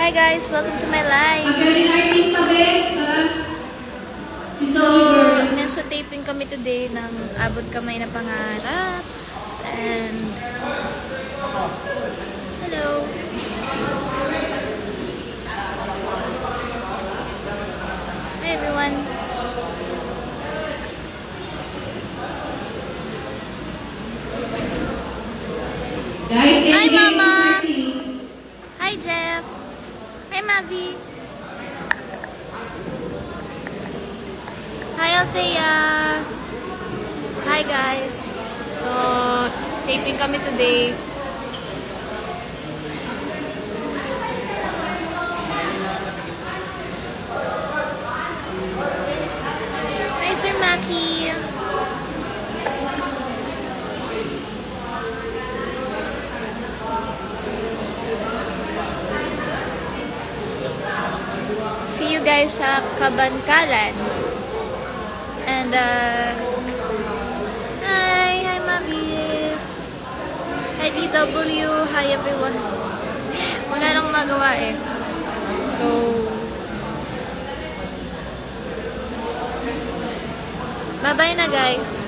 Hi guys, welcome to my live. Magaling artista, be. Si Zoe. Nasa taping kami today ng Abot Kamay na Pangarap. And hello. Hi everyone. Guys, Hi NBA Mama. 30. Hi Jeff. Hi Mavi. Hi Althea. Hi guys. So, taping kami today. Hi Sir Maki. See you guys sa Kabankalan. And hi Mavi. Hi DW, hi everyone. Wala lang magawa eh. So bye-bye na guys.